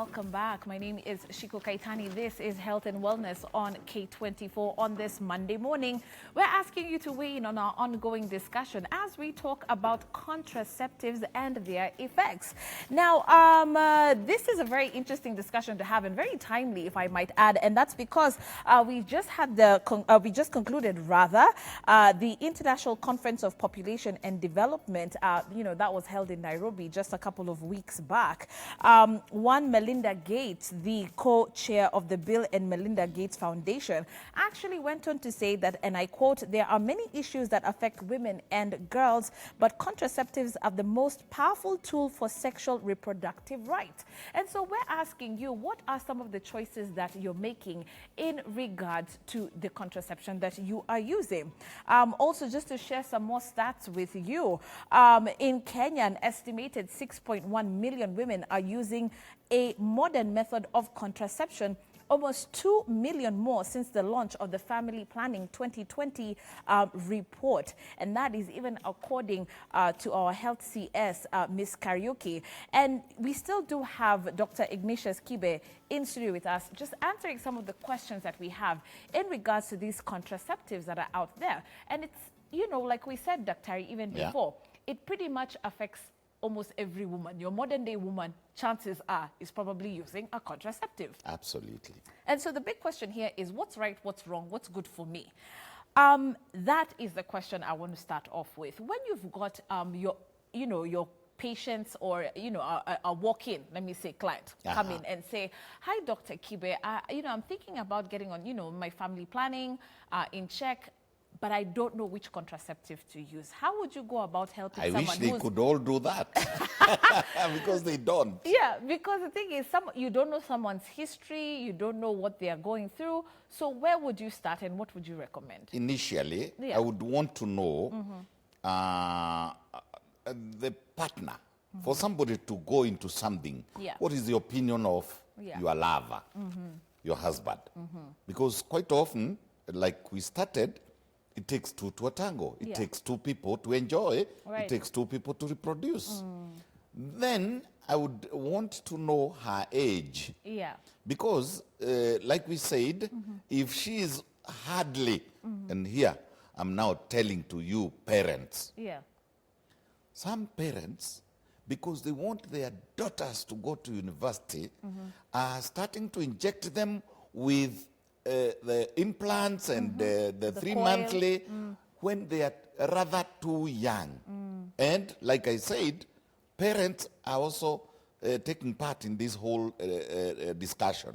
welcome back. My name is Shiko Kaitani. This is Health and Wellness on K24 on this Monday morning. We're asking you to weigh in on our ongoing discussion as we talk about contraceptives and their effects. Now, this is a very interesting discussion to have and very timely, if I might add, and that's because we just concluded the International Conference of Population and Development. That was held in Nairobi just a couple of weeks back. One Melinda Gates, the co-chair of the Bill and Melinda Gates Foundation, actually went on to say that, and I quote, "There are many issues that affect women and girls, but contraceptives are the most powerful tool for sexual reproductive rights." And so we're asking you, what are some of the choices that you're making in regards to the contraception that you are using? Also, just to share some more stats with you, in Kenya, an estimated 6.1 million women are using a modern method of contraception, almost 2 million more since the launch of the Family Planning 2020 report. And that is even according to our health CS, Ms. Kariuki. And we still do have Dr. Ignatius Kibe in studio with us, just answering some of the questions that we have in regards to these contraceptives that are out there. And it's, like we said, Dr. even before, it pretty much affects almost every woman. Your modern day woman, chances are, is probably using a contraceptive. Absolutely. And so the big question here is, what's right, what's wrong, what's good for me? That is the question I want to start off with. When you've got your patients or a walk-in, let me say, client come in and say, "Hi, Dr. Kibe, I'm thinking about getting on my family planning in check, but I don't know which contraceptive to use." How would you go about helping someone? I wish they could all do that, because they don't. Yeah, because the thing is, you don't know someone's history, you don't know what they are going through. So where would you start and what would you recommend? Initially, I would want to know the partner. For somebody to go into something, what is the opinion of your lover, your husband? Because quite often, like we started, it takes two to a tango. It takes two people to enjoy. It takes two people to reproduce. Then I would want to know her age. Because, like we said, if she is hardly, and here I'm now telling to you parents, some parents, because they want their daughters to go to university, are starting to inject them with the implants and the 3 monthly when they are rather too young. And like I said, parents are also taking part in this whole discussion.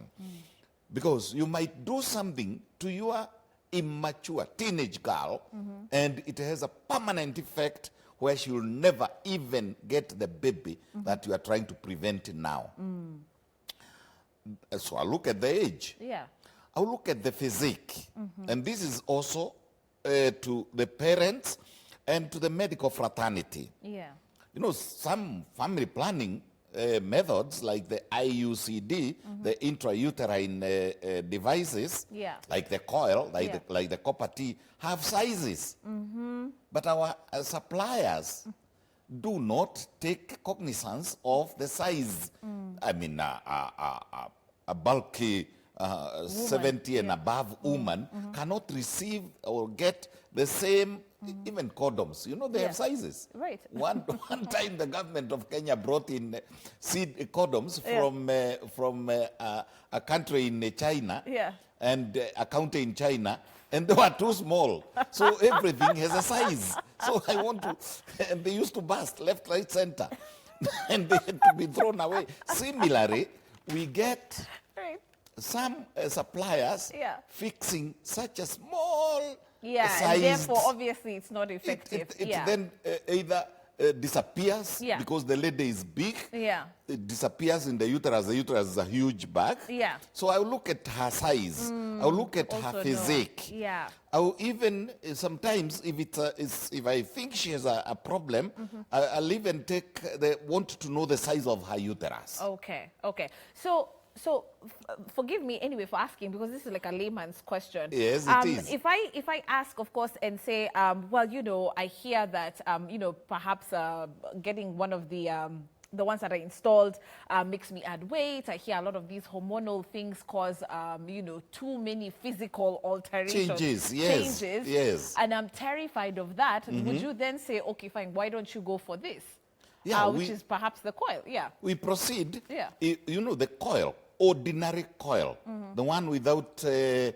Because you might do something to your immature teenage girl and it has a permanent effect where she will never even get the baby that you are trying to prevent now. So I look at the age. I'll look at the physique. And this is also to the parents and to the medical fraternity. Some family planning methods like the IUCD, the intrauterine devices, like the coil, like the copper T, have sizes. But our suppliers do not take cognizance of the size. I mean, a bulky 70 and above woman cannot receive or get the same, even condoms. They have sizes. One time the government of Kenya brought in seed condoms from a country in China and a county in China, and they were too small. So everything has a size. So I want to, and they used to burst left, right, center, and they had to be thrown away. Similarly, we get some suppliers fixing such a small size. And therefore, obviously, it's not effective. It then either disappears because the lady is big. It disappears in the uterus. The uterus is a huge bag. So I'll look at her size. I'll look at her physique. I'll even sometimes, if I think she has a problem, I'll even want to know the size of her uterus. Okay. So forgive me anyway for asking, because this is like a layman's question. Yes, it is. If I ask, of course, and say, well, I hear that, perhaps getting one of the the ones that are installed makes me add weight. I hear a lot of these hormonal things cause, too many physical alterations. Changes, yes. And I'm terrified of that. Would you then say, okay, fine, why don't you go for this? Which is perhaps the coil, We proceed. Yeah. The coil, ordinary coil, the one without, there's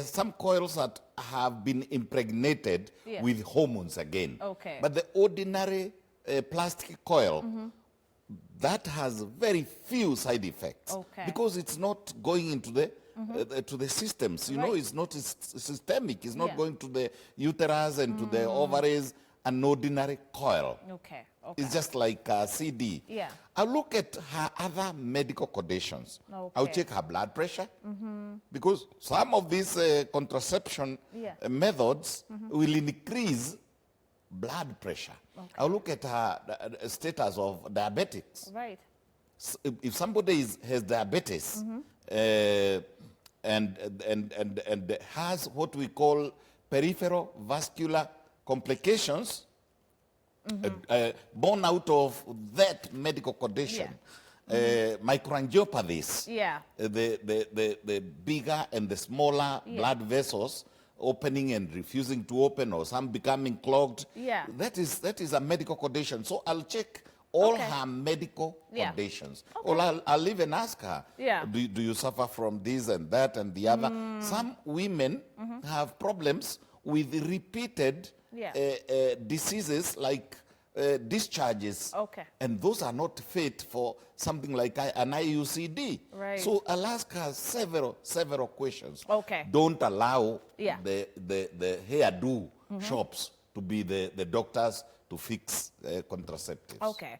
some coils that have been impregnated with hormones again. Okay. But the ordinary plastic coil, that has very few side effects. Okay. Because it's not going into the to the systems. It's not systemic. It's not going to the uterus and to the ovaries. An ordinary coil. Okay. It's just like a CD. Yeah. I'll look at her other medical conditions. Okay. I'll check her blood pressure. Because some of these contraception methods will increase blood pressure. Okay. I'll look at her status of diabetics. Right. If somebody has diabetes and has what we call peripheral vascular complications born out of that medical condition, microangiopathies, the bigger and the smaller blood vessels opening and refusing to open, or some becoming clogged. That is a medical condition. So I'll check all her medical conditions. Or I'll even ask her, do you suffer from this and that and the other? Some women have problems with repeated diseases like discharges. And those are not fit for something like an IUCD. Right. So I'll ask her several questions. Okay. Don't allow the hairdo shops to be the doctors to fix contraceptives. Okay.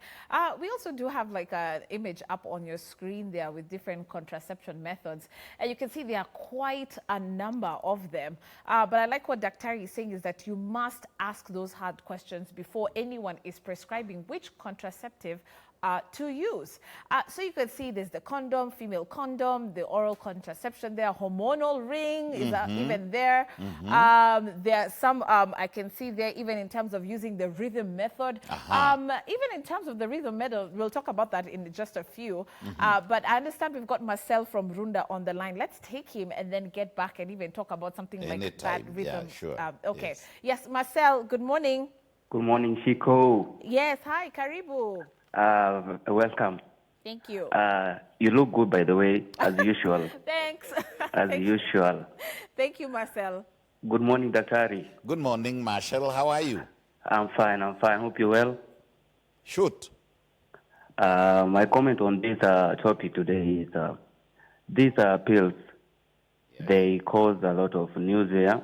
We also do have like an image up on your screen there with different contraception methods. And you can see there are quite a number of them. But I like what Dr. is saying is that you must ask those hard questions before anyone is prescribing which contraceptive to use. So you can see there's the condom, female condom, the oral contraception there, hormonal ring is even there. There are some, I can see there even in terms of using the rhythm method. Even in terms of the rhythm method, we'll talk about that in just a few. But I understand we've got Marcel from Runda on the line. Let's take him and then get back and even talk about something like that rhythm. Yeah, sure. Okay. Yes, Marcel, good morning. Good morning, Shiko. Yes, hi, Karibu. Welcome. Thank you. You look good, by the way, as usual. Thanks. As usual. Thank you, Marcel. Good morning, Daktari. Good morning, Marshall. How are you? I'm fine. Hope you're well. Shoot. My comment on this topic today is these pills, they cause a lot of nausea.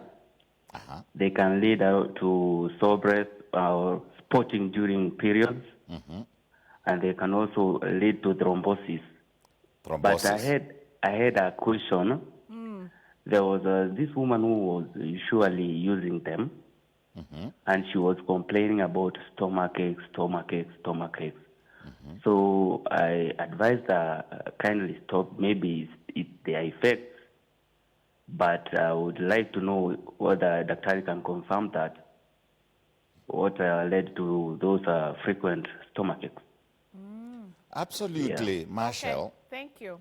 They can lead to sore breath or spotting during periods. And they can also lead to thrombosis. But I had a question. There was this woman who was usually using them, and she was complaining about stomachache. So I advised her, kindly stop. Maybe it's their effects, but I would like to know whether Dr. can confirm that what led to those frequent stomachaches. Absolutely, Marshall. Okay. Thank you.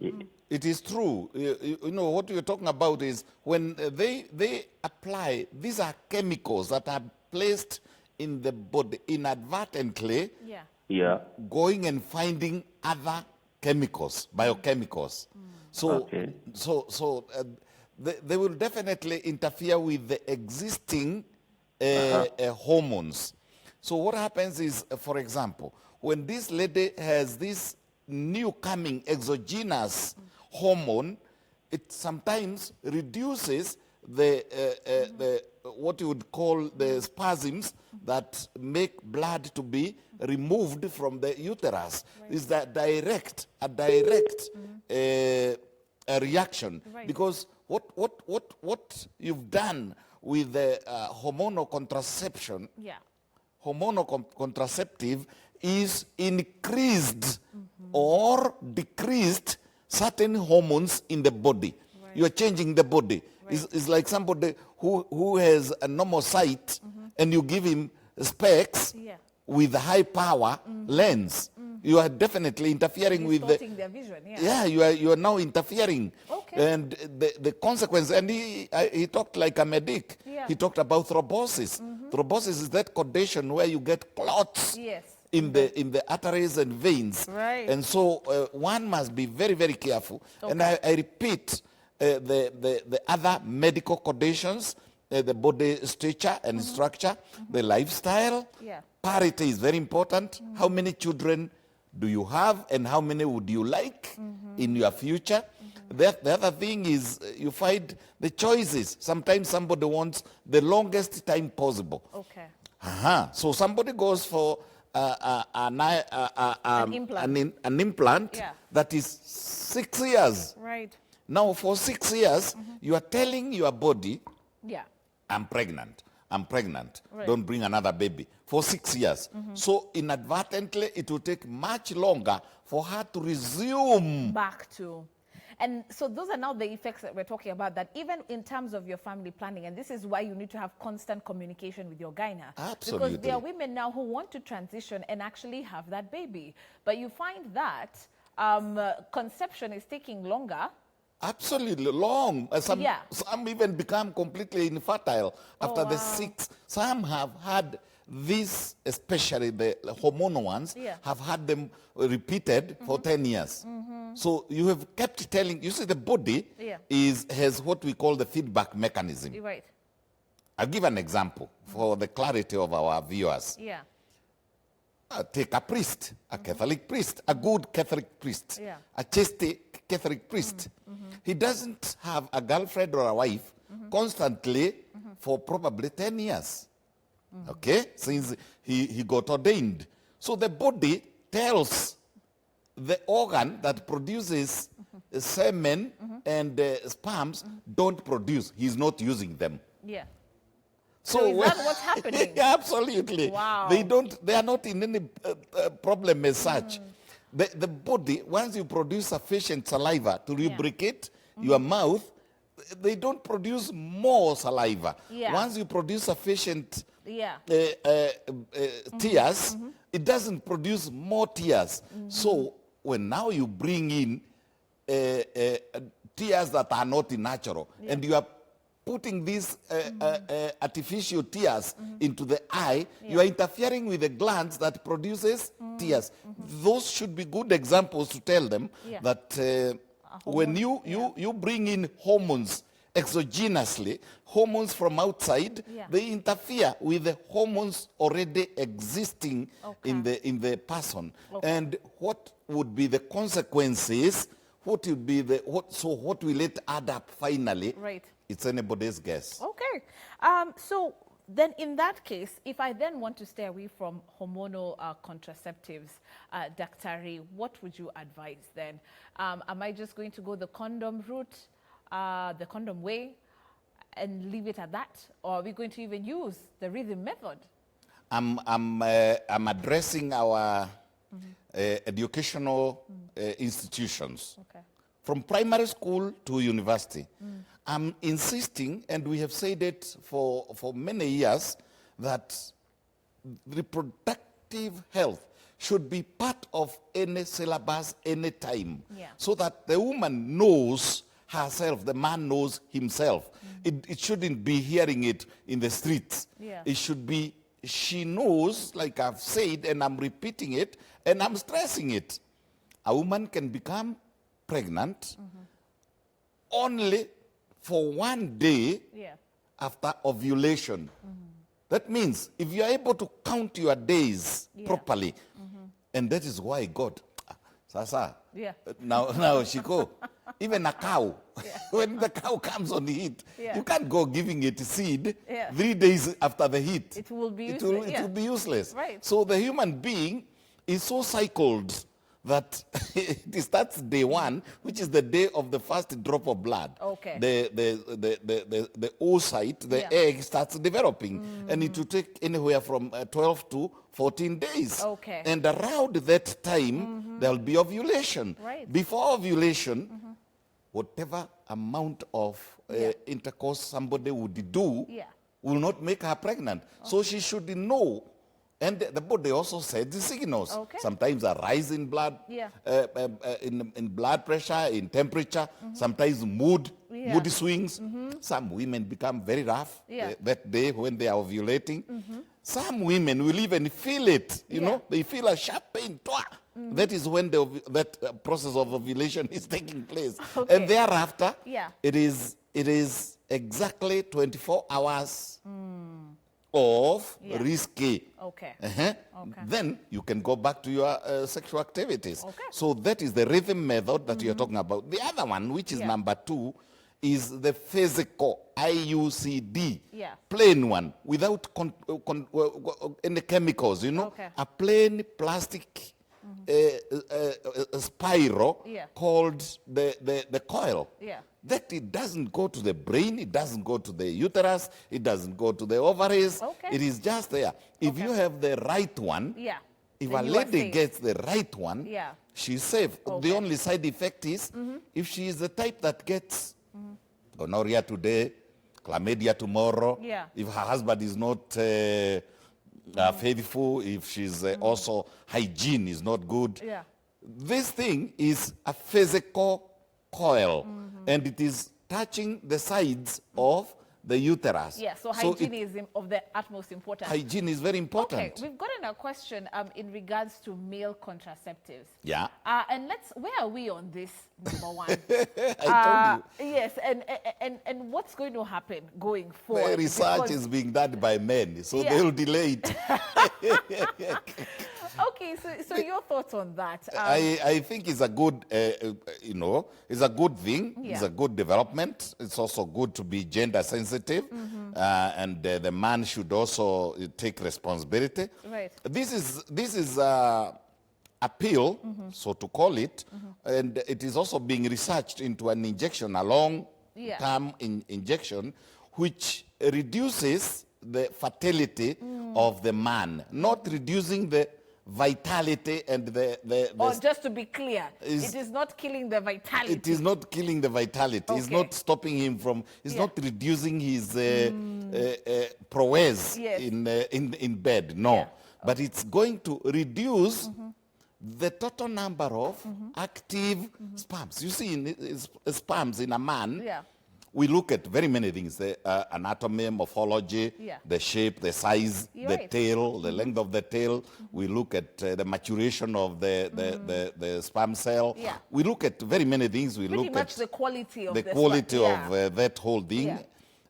It is true. You know, what you're talking about is when they apply, these are chemicals that are placed in the body inadvertently, going and finding other chemicals, biochemicals. So, they will definitely interfere with the existing hormones. So what happens is, for example, when this lady has this new coming exogenous hormone, it sometimes reduces the what you would call the spasms that make blood to be removed from the uterus. Is that a direct reaction? Because what you've done with the hormonal contraception, hormonal contraceptive, is increased or decreased certain hormones in the body. You are changing the body. It's like somebody who has a normal sight and you give him specs, with high power lens. You are definitely interfering with their vision, yeah. You are now interfering. Okay. And the consequence, and he talked like a medic. Yeah. He talked about thrombosis. Thrombosis is that condition where you get clots in the arteries and veins. Right. And so one must be very, very careful. Okay. And I repeat, the other medical conditions, the body structure and structure, the lifestyle, parity is very important. How many children do you have and how many would you like in your future? The other thing is you find the choices. Sometimes somebody wants the longest time possible. Okay. So somebody goes for an implant that is 6 years. Right. Now for 6 years, you are telling your body, I'm pregnant. Right. Don't bring another baby. For 6 years. So inadvertently, it will take much longer for her to resume. Back to. And so those are now the effects that we're talking about, that even in terms of your family planning, and this is why you need to have constant communication with your gyna. Absolutely. Because there are women now who want to transition and actually have that baby. But you find that conception is taking longer. Absolutely long. Some even become completely infertile after the 6. Some have had this, especially the hormonal ones, have had them repeated for 10 years. So you have kept telling, you see the body has what we call the feedback mechanism. Right. I'll give an example for the clarity of our viewers. Take a priest, a Catholic priest, a good Catholic priest, a chaste Catholic priest. He doesn't have a girlfriend or a wife constantly for probably 10 years. Okay? Since he got ordained. So the body tells the organ that produces semen and sperms don't produce. He's not using them. So is that what's happening? Absolutely. Wow. They are not in any problem as such. The body, once you produce sufficient saliva to lubricate your mouth, they don't produce more saliva. Once you produce sufficient tears, it doesn't produce more tears. So when now you bring in tears that are not natural, and you are putting these artificial tears into the eye, you are interfering with the glands that produces tears. Those should be good examples to tell them that when you bring in hormones exogenously, hormones from outside, they interfere with the hormones already existing in the person. And what would be the consequences? What will be what will it add up finally? Right. It's anybody's guess. Okay. So then in that case, if I then want to stay away from hormonal contraceptives, Daktari, what would you advise then? Am I just going to go the condom route, the condom way, and leave it at that? Or are we going to even use the rhythm method? I'm addressing our educational institutions. Okay. From primary school to university. I'm insisting, and we have said it for many years, that reproductive health should be part of any syllabus, any time, so that the woman knows herself, the man knows himself. It shouldn't be hearing it in the streets. It should be, she knows, like I've said, and I'm repeating it, and I'm stressing it. A woman can become pregnant only for 1 day after ovulation. That means if you are able to count your days properly, and that is why God, Sasa, now Shiko, even a cow, when the cow comes on the heat, you can't go giving it seed 3 days after the heat. It will be useless. It will be useless. Right. So the human being is so cycled that it starts day 1, which is the day of the first drop of blood. Okay. The oocyte, the egg starts developing, and it will take anywhere from 12 to 14 days. Okay. And around that time, there will be ovulation. Right. Before ovulation, whatever amount of intercourse somebody would do will not make her pregnant. So she should know And the body also sends the signals. Okay. Sometimes a rise in blood, in blood pressure, in temperature, sometimes mood swings. Some women become very rough that day when they are ovulating. Some women will even feel it, you know, they feel a sharp pain. That is when that process of ovulation is taking place. Okay. And thereafter, it is exactly 24 hours of risky. Okay. Then you can go back to your sexual activities. Okay. So that is the rhythm method that you're talking about. The other one, which is number 2, is the physical, IUCD, plain one, without any chemicals, you know, a plain plastic spiral called the coil. That it doesn't go to the brain, it doesn't go to the uterus, it doesn't go to the ovaries. It is just there. If you have the right one, if a lady gets the right one, she's safe. The only side effect is if she is the type that gets gonorrhea today, chlamydia tomorrow, if her husband is not faithful, if she's also hygiene is not good. This thing is a physical coil, and it is touching the sides of the uterus. So hygiene is of the utmost importance. Hygiene is very important. Okay, we've gotten a question in regards to male contraceptives. And where are we on this, number one? I told you. Yes, and what's going to happen going forward? The research is being done by men, so they'll delay it. Okay, so your thoughts on that? I think it's a good, it's a good thing. It's a good development. It's also good to be gender sensitive, and the man should also take responsibility. Right. This is a pill, so to call it, and it is also being researched into an injection, a long-term injection, which reduces the fertility of the man, not reducing the vitality and just to be clear, it is not killing the vitality. It is not killing the vitality. It's not stopping him from, it's not reducing his prowess in bed, no. But it's going to reduce the total number of active sperms. You see, in sperms in a man, we look at very many things, the anatomy, morphology, the shape, the size, the tail, the length of the tail. We look at the maturation of the sperm cell. We look at very many things. We look at the quality of that whole thing,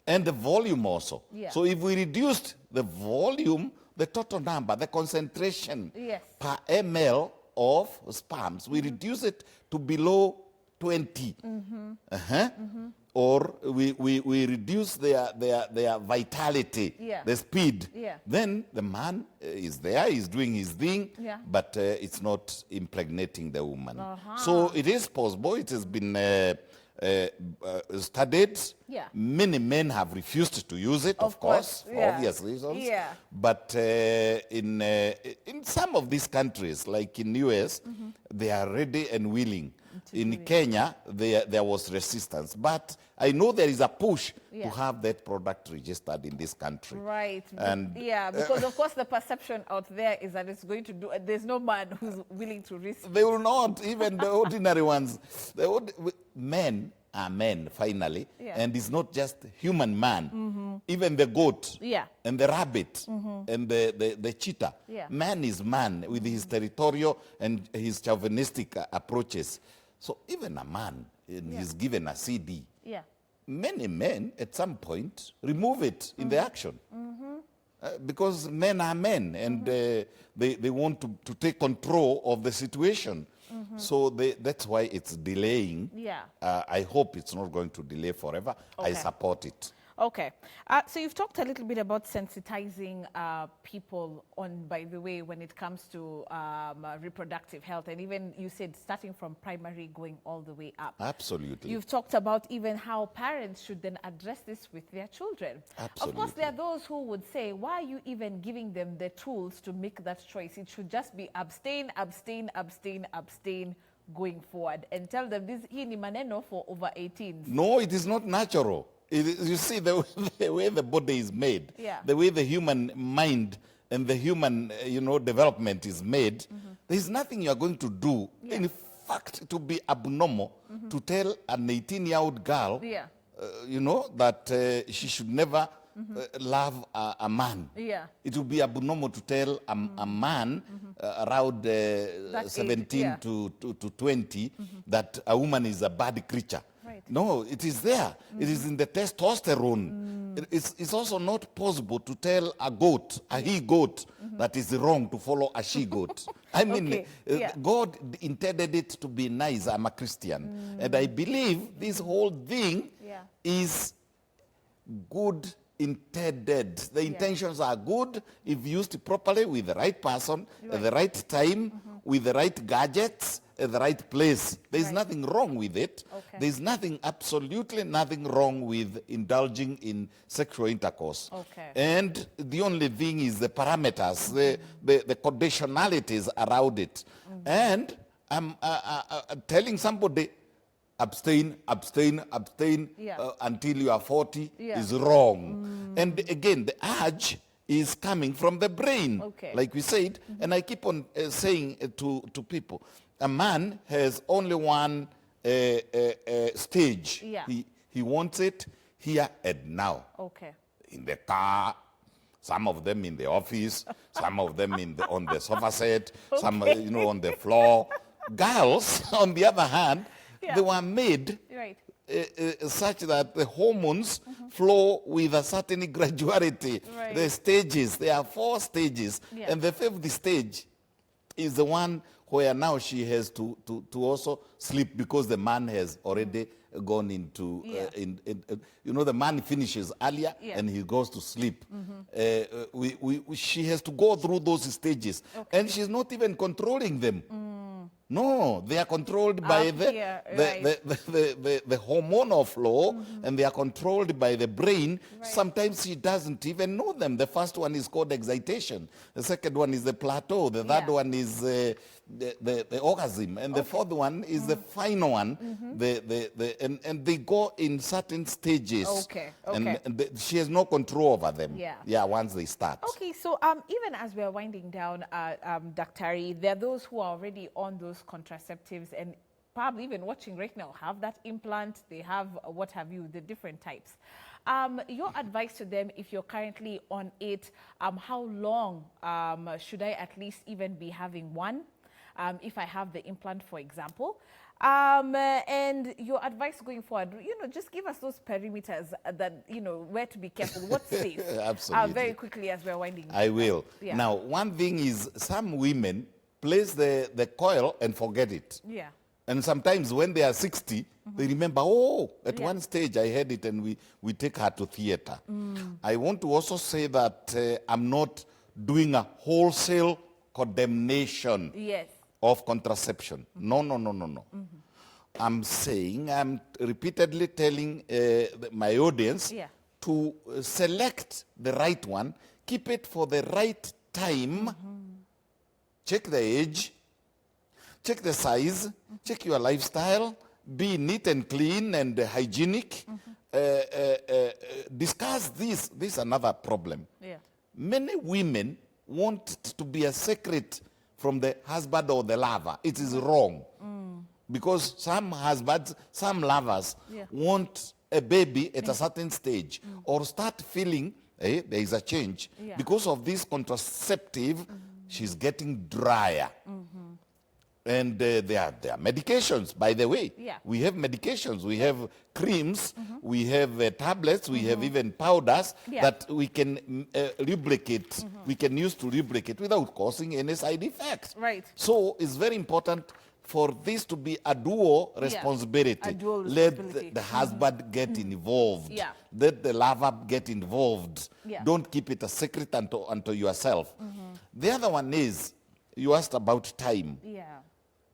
and the volume also. So if we reduced the volume, the total number, the concentration per ml of sperms, we reduce it to below 20. Or we reduce their vitality, the speed. Then the man is there, he's doing his thing, but it's not impregnating the woman. So it is possible. It has been studied. Many men have refused to use it, of course, for obvious reasons. But in some of these countries, like in US, they are ready and willing. In Kenya, there was resistance. But I know there is a push to have that product registered in this country. Right. And because of course the perception out there is that it's going to do, there's no man who's willing to risk. They will not, even the ordinary ones. Men are men, finally. And it's not just human man. Even the goat and the rabbit and the cheetah. Man is man with his territorial and his chauvinistic approaches. So even a man, he's given a CD. Many men, at some point, remove it in the action. Because men are men, and they want to take control of the situation. So that's why it's delaying. I hope it's not going to delay forever. I support it. Okay. So you've talked a little bit about sensitizing people on, by the way, when it comes to reproductive health. And even you said starting from primary going all the way up. Absolutely. You've talked about even how parents should then address this with their children. Absolutely. Of course, there are those who would say, why are you even giving them the tools to make that choice? It should just be abstain, abstain, abstain, abstain going forward. And tell them this hii ni maneno for over 18s. No, it is not natural. You see, the way the body is made, the way the human mind and the human, development is made, there's nothing you are going to do. In fact, it would be abnormal to tell an 18-year-old girl, that she should never love a man. It would be abnormal to tell a man around 17 to 20 that a woman is a bad creature. Right. No, it is there. It is in the testosterone. It's also not possible to tell a goat, a he-goat, that is wrong to follow a she-goat. I mean, God intended it to be nice. I'm a Christian. And I believe this whole thing is good intended. The intentions are good if used properly with the right person, at the right time, with the right gadgets, at the right place. There's nothing wrong with it. There's absolutely nothing wrong with indulging in sexual intercourse. And the only thing is the parameters, the conditionalities around it. And I'm telling somebody, abstain until you are 40 is wrong. And again, the urge is coming from the brain, like we said. And I keep on saying to people, a man has only one stage. He wants it here and now. In the car, some of them in the office, some of them on the sofa set, some on the floor. Girls, on the other hand, they were made such that the hormones flow with a certain graduality. The stages, there are 4 stages, and the 5th stage is the one where now she has to also sleep because the man has already gone into, the man finishes earlier and he goes to sleep. She has to go through those stages, and she's not even controlling them. No, they are controlled by the hormonal flow, and they are controlled by the brain. Sometimes she doesn't even know them. The first one is called excitation. The second one is the plateau. The third one is the orgasm. And the fourth one is the final one. And they go in certain stages. And she has no control over them. Once they start. Okay, so even as we're winding down, Dr. there are those who are already on those contraceptives and probably even watching right now have that implant, they have what have you, the different types. Your advice to them, if you're currently on it, how long should I at least even be having one if I have the implant, for example? And your advice going forward, just give us those perimeters that, where to be careful, what's safe. Absolutely. Very quickly as we're winding down. I will. Now, one thing is some women place the coil and forget it. And sometimes when they are 60, they remember, at one stage I had it, and we take her to theater. I want to also say that I'm not doing a wholesale condemnation of contraception. No. I'm saying, I'm repeatedly telling my audience to select the right one, keep it for the right time, check the age, check the size, check your lifestyle, be neat and clean and hygienic. Discuss this. This is another problem. Many women want to be a secret from the husband or the lover. It is wrong. Because some husbands, some lovers want a baby at a certain stage or start feeling there is a change. Because of this contraceptive, she's getting drier. And there are medications, by the way. We have medications. We have creams. We have tablets. We have even powders that we can lubricate. We can use to lubricate without causing any side effects. So it's very important for this to be a dual responsibility. A dual responsibility. Let the husband get involved. Let the lover get involved. Don't keep it a secret unto yourself. The other one is, you asked about time.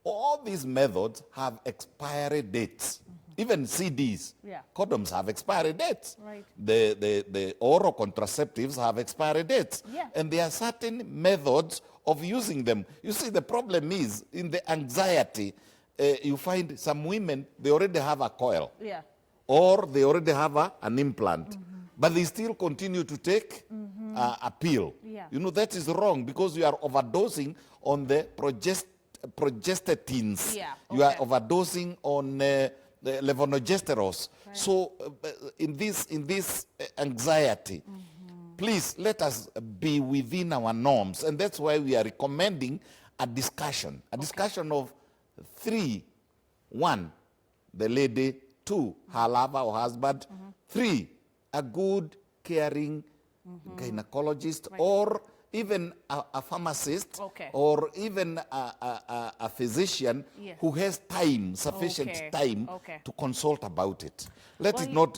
All these methods have expiry dates. Even CDs, condoms have expiry dates. The oral contraceptives have expiry dates. And there are certain methods of using them. You see, the problem is in the anxiety, you find some women, they already have a coil. Or they already have an implant. But they still continue to take a pill. You know, that is wrong because you are overdosing on the progestins. You are overdosing on the levonorgesteros. Right. So in this anxiety, please let us be within our norms. And that's why we are recommending a discussion of 3. 1, the lady. 2, her lover or husband. 3, a good, caring gynecologist, or even a pharmacist, or even a physician who has time, sufficient time to consult about it.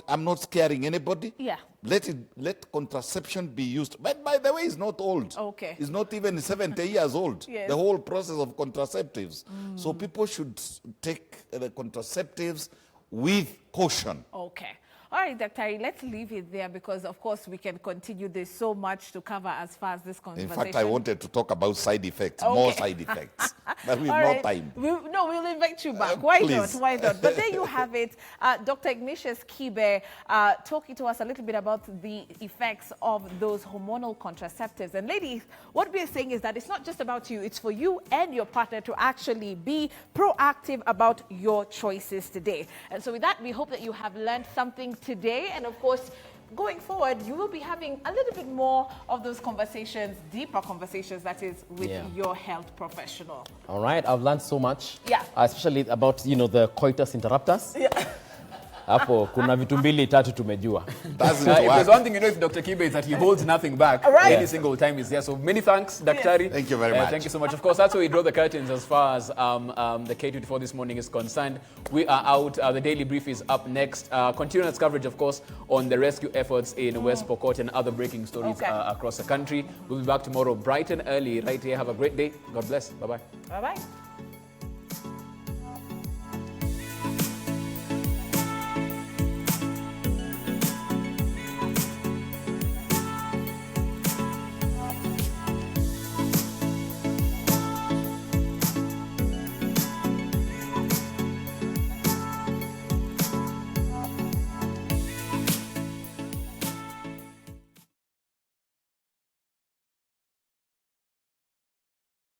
I'm not scaring anybody. Let contraception be used. But by the way, it's not old. It's not even 70 years old. The whole process of contraceptives. So people should take the contraceptives with caution. All right, Dr. Let's leave it there because, of course, we can continue. There's so much to cover as far as this conversation. In fact, I wanted to talk about side effects, more side effects, but we have no time. We'll invite you back. Why not? Why not? But there you have it. Dr. Ignatius Kibe talking to us a little bit about the effects of those hormonal contraceptives. And ladies, what we're saying is that it's not just about you. It's for you and your partner to actually be proactive about your choices today. And so with that, we hope that you have learned something today, and of course going forward you will be having a little bit more of those conversations, deeper conversations, that is, with your health professional. All right, I've learned so much, especially about the coitus interruptus. Hapo kuna vitu mbili tatu tumejua. If there's one thing you know if Dr. Kibe is that he holds nothing back any single time he's there. So many thanks, Daktari. Thank you very much. Thank you so much. Of course, that's where we draw the curtains as far as the K24 This Morning is concerned. We are out. The Daily Brief is up next. Continuous coverage, of course, on the rescue efforts in West Pokot and other breaking stories across the country. We'll be back tomorrow bright and early right here. Have a great day. God bless. Bye-bye. Bye-bye.